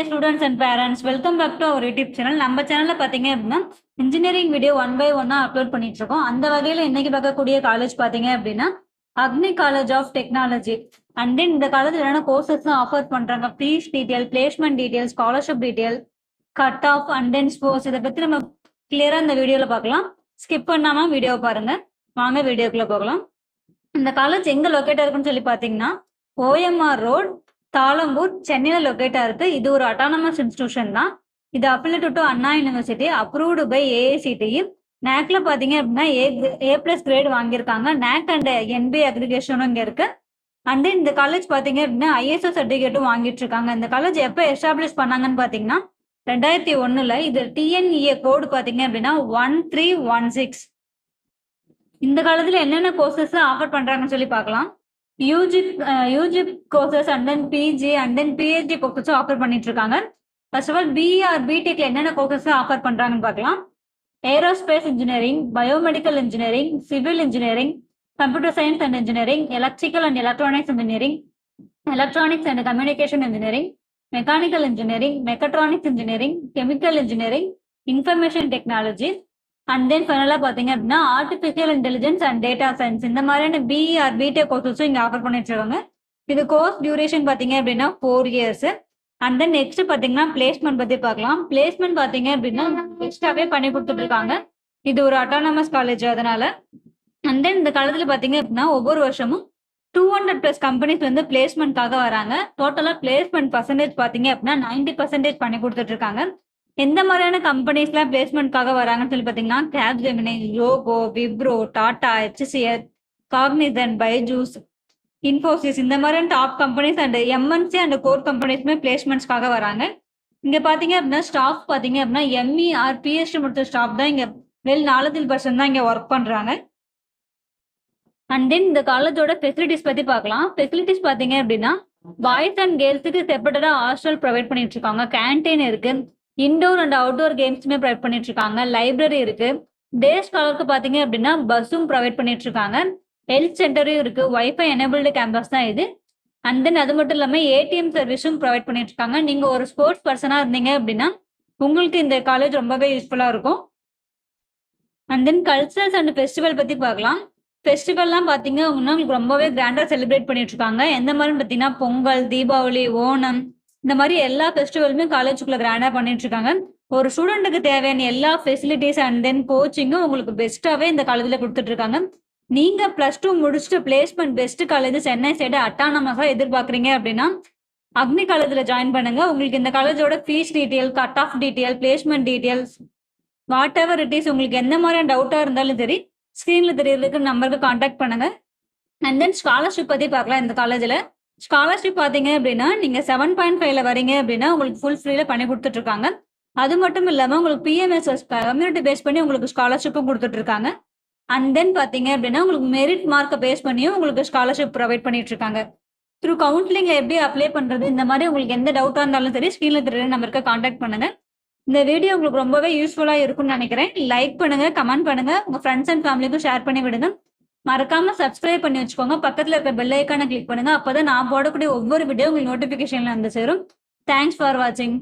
students and parents, welcome back to our YouTube channel. நம்ம சேனல்ல பாத்தீங்க அப்படின்னா இன்ஜினியரிங் வீடியோ 1 by 1 அப்லோட் பண்ணிட்டு இருக்கோம். அந்த வகையில இன்னைக்கு பார்க்கக்கூடிய காலேஜ் பாத்தீங்க அப்படின்னா Agni college of technology. And then இந்த காலேஜ்ல என்னென்ன கோர்சஸ் ஆஃபர் பண்றாங்க, fees detail, placement detail, scholarship detail, cut off and then sports, இதை பத்தி நம்ம கிளியரா இந்த வீடியோல பார்க்கலாம். ஸ்கிப் பண்ணாம வீடியோ பாருங்க. வாங்க வீடியோக்குள்ள போகலாம். இந்த காலேஜ் எங்க லொக்கேட் இருக்குன்னு சொல்லி பாத்தீங்கன்னா ஓஎம்ஆர் ரோட், தாளம்பூர், சென்னையில லொக்கேட்டா இருக்கு. இது ஒரு அட்டானமஸ் இன்ஸ்டிடியூஷன் தான். இது affiliated to Anna university, approved by AICTE. நேக்ல பாத்தீங்க அப்படின்னா A+ கிரேட் வாங்கியிருக்காங்க. நேக் அண்ட் என்பி அக்ரிகேஷனும் இங்க இருக்கு. அண்ட் தென் இந்த காலேஜ் பாத்தீங்க அப்படின்னா ISO சர்டிபிகேட்டும் வாங்கிட்டு இருக்காங்க. இந்த காலேஜ் எப்ப எஸ்டாப்ளிஷ் பண்ணாங்கன்னு பாத்தீங்கன்னா 2001ல. இது TNEA கோடு பாத்தீங்க அப்படின்னா 1316. இந்த காலத்துல என்னென்ன கோர்சஸ் ஆஃபர் பண்றாங்கன்னு சொல்லி பார்க்கலாம். UG courses and then PG and then PhD கோர்சஸும் ஆஃபர் பண்ணிட்டு இருக்காங்க. ஃபர்ஸ்ட் ஆஃப் ஆல் பிஆர் பிடெக்ல என்னென்ன கோர்சஸ் ஆஃபர் பண்றாங்கன்னு பார்க்கலாம். Aerospace engineering, biomedical engineering, civil engineering, computer science and engineering, electrical and electronics engineering, electronics and communication engineering, mechanical engineering, mechatronics engineering, chemical engineering, information technology, and then ஃபைனலா பாத்தீங்க அப்படின்னா artificial intelligence and data science. இந்த மாதிரியான PR BTech கோர்சஸும் இங்க offer பண்ணிட்டு இருக்காங்க. இது course duration பாத்தீங்க அப்படின்னா 4 years. அண்ட் தென் நெக்ஸ்ட் பாத்தீங்கன்னா பிளேஸ்மெண்ட் பத்தி பார்க்கலாம். பிளேஸ்மெண்ட் பாத்தீங்க அப்படின்னா எக்ஸ்ட்ராவே பண்ணி கொடுத்துட்டு இருக்காங்க. இது ஒரு அட்டானமஸ் காலேஜ், அதனால. அண்ட் தென் இந்த காலத்துல பாத்தீங்க அப்படின்னா ஒவ்வொரு வருஷமும் 200+ கம்பெனிஸ் வந்து பிளேஸ்மெண்ட்காக வராங்க. டோட்டலா பிளேஸ்மெண்ட் பர்சன்டேஜ் பாத்தீங்க அப்படின்னா 90% பண்ணி கொடுத்துட்டு இருக்காங்க. எந்த மாதிரியான கம்பெனிஸ்லாம் பிளேஸ்மெண்ட்காக வராங்கன்னு சொல்லி பாத்தீங்கன்னா Capgemini, Zoho, Wipro, Tata, HCL, Cognizant, Byju's, Infosys, இந்த மாதிரியான top companies and MNC and core கம்பெனிஸ்மே பிளேஸ்மெண்ட்ஸ்க்காக வராங்க. இங்க பாத்தீங்க அப்படின்னா ஸ்டாஃப் பாத்தீங்க அப்படின்னா ME or PhD முடிச்ச ஸ்டாஃப் தான் இங்க வெல் நாலேஜபிள் பர்சன் தான் இங்க ஒர்க் பண்றாங்க. அண்ட் தென் இந்த காலேஜோட ஃபெசிலிட்டிஸ் பத்தி பார்க்கலாம். ஃபெசிலிட்டிஸ் பாத்தீங்க அப்படின்னா பாய்ஸ் அண்ட் கேர்ள்ஸுக்கு செப்பரேட்டா ஹாஸ்டல் ப்ரொவைட் பண்ணிட்டு இருக்காங்க. கேன்டீன் இருக்கு, இன்டோர் அண்ட் அவுட்டோர் கேம்ஸுமே ப்ரொவைட் பண்ணிட்டு இருக்காங்க. லைப்ரரி இருக்கு. டே ஸ்காலருக்கு பாத்தீங்க அப்படின்னா பஸ்ஸும் ப்ரொவைட் பண்ணிட்டு இருக்காங்க. ஹெல்த் சென்டரும் இருக்கு. வைஃபை எனேபிள்டு கேம்பஸ் தான் இது. அண்ட் தென் அது மட்டும் இல்லாம ATM சர்வீஸும் ப்ரொவைட் பண்ணிட்டு இருக்காங்க. நீங்க ஒரு ஸ்போர்ட்ஸ் பர்சனா இருந்தீங்க அப்படின்னா உங்களுக்கு இந்த காலேஜ் ரொம்பவே யூஸ்ஃபுல்லா இருக்கும். And then culturals and festival பத்தி பார்க்கலாம். ஃபெஸ்டிவல்லாம் பாத்தீங்க அப்படின்னா உங்களுக்கு ரொம்பவே கிராண்டா செலிப்ரேட் பண்ணிட்டு இருக்காங்க. எந்த மாதிரி பாத்தீங்கன்னா பொங்கல், தீபாவளி, ஓணம், இந்த மாதிரி எல்லா ஃபெஸ்டிவலுமே காலேஜுக்குள்ள கிராண்டா பண்ணிட்டு இருக்காங்க. ஒரு ஸ்டூடெண்ட்டுக்கு தேவையான எல்லா ஃபெசிலிட்டிஸ் அண்ட் தென் கோச்சிங்கும் உங்களுக்கு பெஸ்ட்டாவே இந்த காலேஜ்ல கொடுத்துட்டு இருக்காங்க. நீங்க +2 முடிச்சுட்டு placement best college Chennai side அட்டானமஸா எதிர்பார்க்குறீங்க அப்படின்னா அக்னி காலேஜ்ல ஜாயின் பண்ணுங்க. உங்களுக்கு இந்த காலேஜோட fees detail, cut off detail, placement details, whatever it is, உங்களுக்கு எந்த மாதிரியான டவுட்டா இருந்தாலும் சரி ஸ்கிரீன்ல தெரியறதுக்கு நம்பருக்கு கான்டாக்ட் பண்ணுங்க. அண்ட் தென் ஸ்காலர்ஷிப் பத்தி பார்க்கலாம். இந்த காலேஜ்ல ஸ்காலர்ஷிப் பாத்தீங்க அப்படின்னா நீங்க 7.5ல வரீங்க அப்படின்னா உங்களுக்கு ஃபுல் ஃப்ரீல பண்ணி கொடுத்துட்டு இருக்காங்க. அது மட்டும் இல்லாம உங்களுக்கு PMSS கம்யூனிட்டி பேஸ் பண்ணி உங்களுக்கு ஸ்காலர்ஷிப்பும் கொடுத்துட்டு இருக்காங்க. அண்ட் தென் பாத்தீங்க அப்படின்னா உங்களுக்கு மெரிட் மார்க்கை பேஸ் பண்ணியும் உங்களுக்கு ஸ்காலர்ஷிப் ப்ரொவைட் பண்ணிட்டு இருக்காங்க. த்ரூ கவுன்சிலிங்ல எப்படி அப்ளை பண்றது, இந்த மாதிரி உங்களுக்கு எந்த டவுட்டா இருந்தாலும் சரி ஸ்கிரீன்ல தெரியற நம்பருக்கு கான்டாக்ட் பண்ணுங்க. இந்த வீடியோ உங்களுக்கு ரொம்பவே யூஸ்ஃபுல்லா இருக்கும்னு நினைக்கிறேன். லைக் பண்ணுங்க, கமெண்ட் பண்ணுங்க, உங்க ஃப்ரெண்ட்ஸ் அண்ட் ஃபேமிலிக்கும் ஷேர் பண்ணி விடுங்க. மறக்காம சப்ஸ்கிரைப் பண்ணி வச்சுக்கோங்க. பக்கத்துல இருக்க பெல் ஐக்கானை கிளிக் பண்ணுங்க. அப்பதான் நான் போடக்கூடிய ஒவ்வொரு வீடியோ உங்களுக்கு நோட்டிபிகேஷன்ல வந்து சேரும். தேங்க்ஸ் ஃபார் வாட்சிங்.